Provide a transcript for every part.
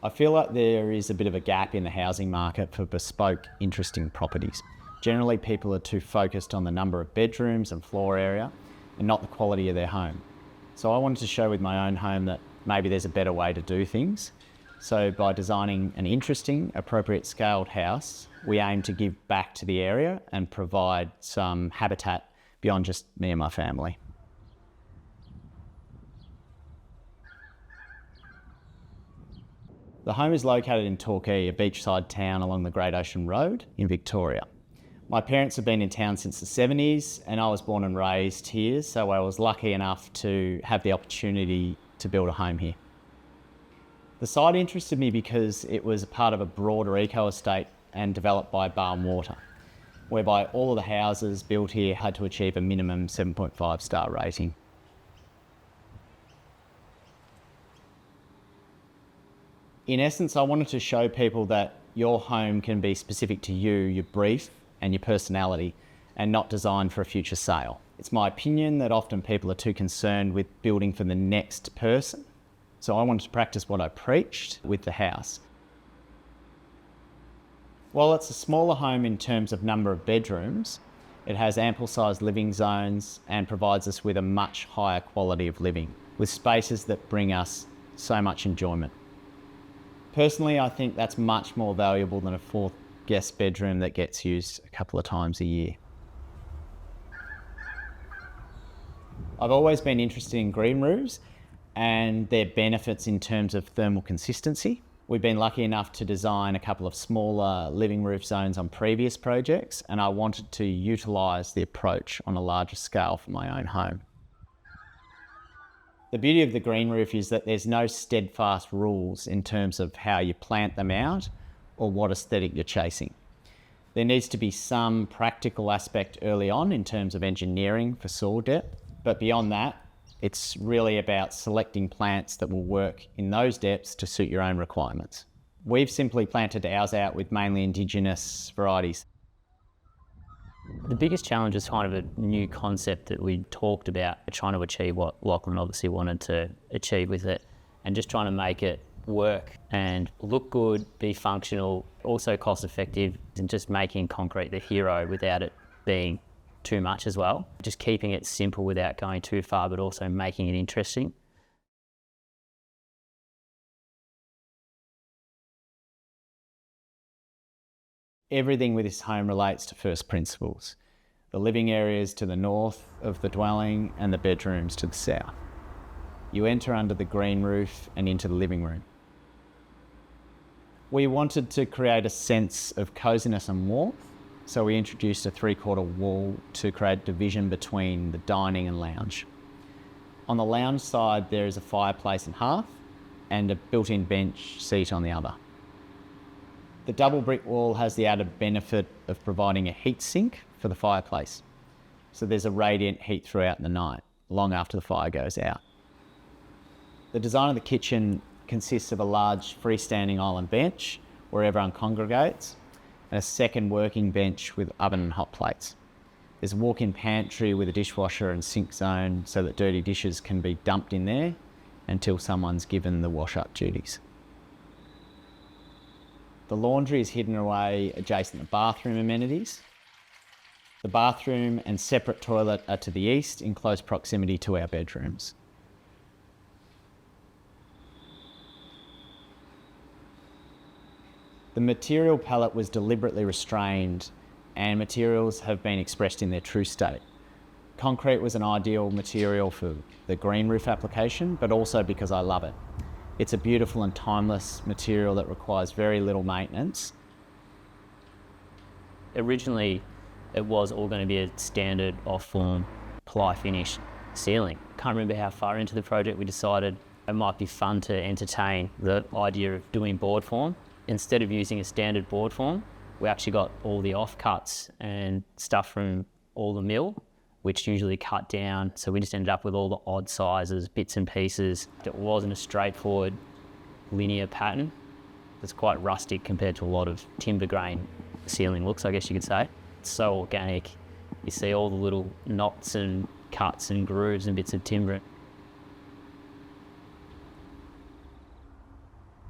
I feel like there is a bit of a gap in the housing market for bespoke, interesting properties. Generally, people are too focused on the number of bedrooms and floor area and not the quality of their home. So I wanted to show with my own home that maybe there's a better way to do things. So by designing an interesting, appropriate scaled house, we aim to give back to the area and provide some habitat beyond just me and my family. The home is located in Torquay, a beachside town along the Great Ocean Road in Victoria. My parents have been in town since the 70s and I was born and raised here, so I was lucky enough to have the opportunity to build a home here. The site interested me because it was a part of a broader eco-estate and developed by Bar and Water, whereby all of the houses built here had to achieve a minimum 7.5 star rating. In essence, I wanted to show people that your home can be specific to you, your brief and your personality, and not designed for a future sale. It's my opinion that often people are too concerned with building for the next person. So I wanted to practice what I preached with the house. While it's a smaller home in terms of number of bedrooms, it has ample sized living zones and provides us with a much higher quality of living, with spaces that bring us so much enjoyment. Personally, I think that's much more valuable than a fourth guest bedroom that gets used a couple of times a year. I've always been interested in green roofs and their benefits in terms of thermal consistency. We've been lucky enough to design a couple of smaller living roof zones on previous projects, and I wanted to utilise the approach on a larger scale for my own home. The beauty of the green roof is that there's no steadfast rules in terms of how you plant them out or what aesthetic you're chasing. There needs to be some practical aspect early on in terms of engineering for soil depth, but beyond that, it's really about selecting plants that will work in those depths to suit your own requirements. We've simply planted ours out with mainly Indigenous varieties. The biggest challenge is kind of a new concept that we talked about, trying to achieve what Lachlan obviously wanted to achieve with it, and just trying to make it work and look good, be functional, also cost effective, and just making concrete the hero without it being too much as well. Just keeping it simple without going too far, but also making it interesting. Everything with this home relates to first principles. The living areas to the north of the dwelling and the bedrooms to the south. You enter under the green roof and into the living room. We wanted to create a sense of coziness and warmth, so we introduced a 3/4 wall to create division between the dining and lounge. On the lounge side, there is a fireplace and hearth and a built-in bench seat on the other. The double brick wall has the added benefit of providing a heat sink for the fireplace. So there's a radiant heat throughout the night, long after the fire goes out. The design of the kitchen consists of a large freestanding island bench where everyone congregates, and a second working bench with oven and hot plates. There's a walk-in pantry with a dishwasher and sink zone so that dirty dishes can be dumped in there until someone's given the wash-up duties. The laundry is hidden away adjacent to bathroom amenities. The bathroom and separate toilet are to the east in close proximity to our bedrooms. The material palette was deliberately restrained and materials have been expressed in their true state. Concrete was an ideal material for the green roof application, but also because I love it. It's a beautiful and timeless material that requires very little maintenance. Originally, it was all going to be a standard off-form ply finish ceiling. Can't remember how far into the project we decided it might be fun to entertain the idea of doing board form. Instead of using a standard board form, we actually got all the offcuts and stuff from all the mill, which usually cut down. So we just ended up with all the odd sizes, bits and pieces. It wasn't a straightforward linear pattern. It's quite rustic compared to a lot of timber grain ceiling looks, I guess you could say. It's so organic. You see all the little knots and cuts and grooves and bits of timber.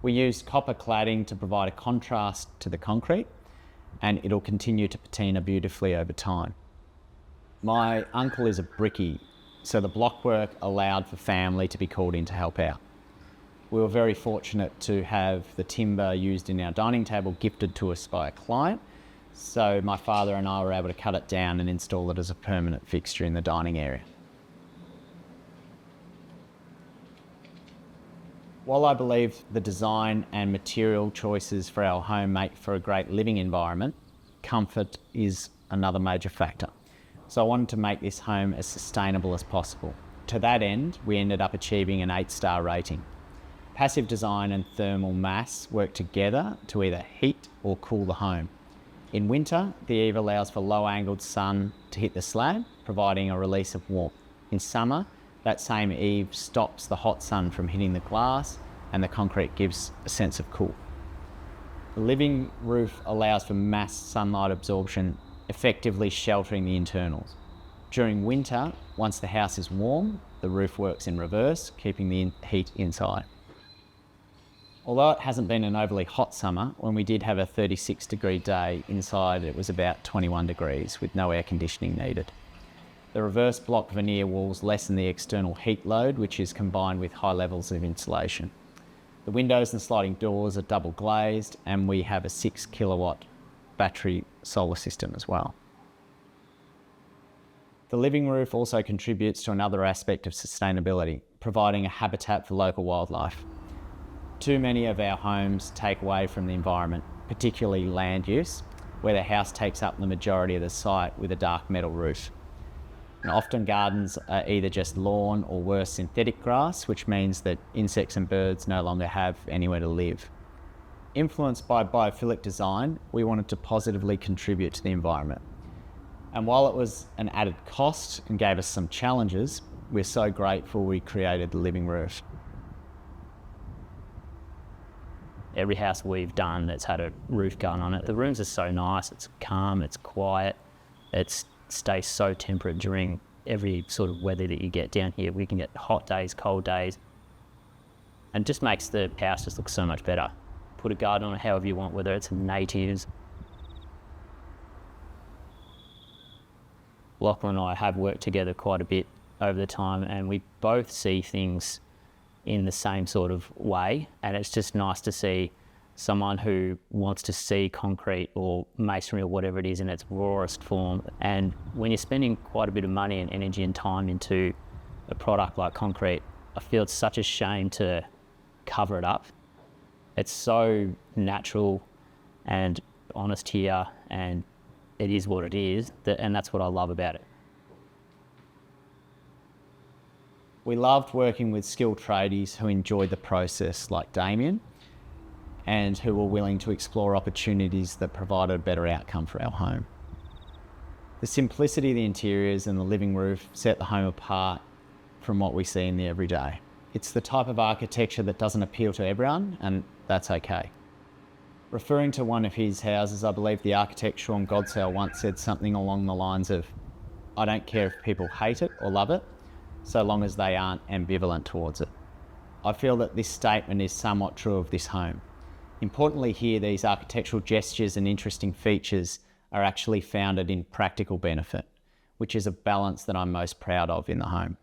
We used copper cladding to provide a contrast to the concrete, and it'll continue to patina beautifully over time. My uncle is a brickie, so the blockwork allowed for family to be called in to help out. We were very fortunate to have the timber used in our dining table gifted to us by a client, so my father and I were able to cut it down and install it as a permanent fixture in the dining area. While I believe the design and material choices for our home make for a great living environment, comfort is another major factor. So I wanted to make this home as sustainable as possible. To that end, we ended up achieving an 8-star rating. Passive design and thermal mass work together to either heat or cool the home. In winter, the eave allows for low-angled sun to hit the slab, providing a release of warmth. In summer, that same eave stops the hot sun from hitting the glass, and the concrete gives a sense of cool. The living roof allows for mass sunlight absorption, effectively sheltering the internals. During winter, once the house is warm, the roof works in reverse, keeping the heat inside. Although it hasn't been an overly hot summer, when we did have a 36-degree day, inside it was about 21 degrees with no air conditioning needed. The reverse block veneer walls lessen the external heat load, which is combined with high levels of insulation. The windows and sliding doors are double glazed, and we have a 6 kilowatt battery solar system as well. The living roof also contributes to another aspect of sustainability, providing a habitat for local wildlife. Too many of our homes take away from the environment, particularly land use, where the house takes up the majority of the site with a dark metal roof. And often gardens are either just lawn or worse, synthetic grass, which means that insects and birds no longer have anywhere to live. Influenced by biophilic design, we wanted to positively contribute to the environment. And while it was an added cost and gave us some challenges, we're so grateful we created the living roof. Every house we've done that's had a roof gun on it, the rooms are so nice, it's calm, it's quiet, it stays so temperate during every sort of weather that you get down here. We can get hot days, cold days, and just makes the house just look so much better. Put a garden on it however you want, whether it's natives. Lachlan and I have worked together quite a bit over the time, and we both see things in the same sort of way, and it's just nice to see someone who wants to see concrete or masonry or whatever it is in its rawest form. And when you're spending quite a bit of money and energy and time into a product like concrete, I feel it's such a shame to cover it up. It's so natural and honest here, and it is what it is, and that's what I love about it. We loved working with skilled tradies who enjoyed the process, like Damien, and who were willing to explore opportunities that provided a better outcome for our home. The simplicity of the interiors and the living roof set the home apart from what we see in the everyday. It's the type of architecture that doesn't appeal to everyone, and that's okay. Referring to one of his houses, I believe the architect Sean Godsell once said something along the lines of, "I don't care if people hate it or love it, so long as they aren't ambivalent towards it." I feel that this statement is somewhat true of this home. Importantly here, these architectural gestures and interesting features are actually founded in practical benefit, which is a balance that I'm most proud of in the home.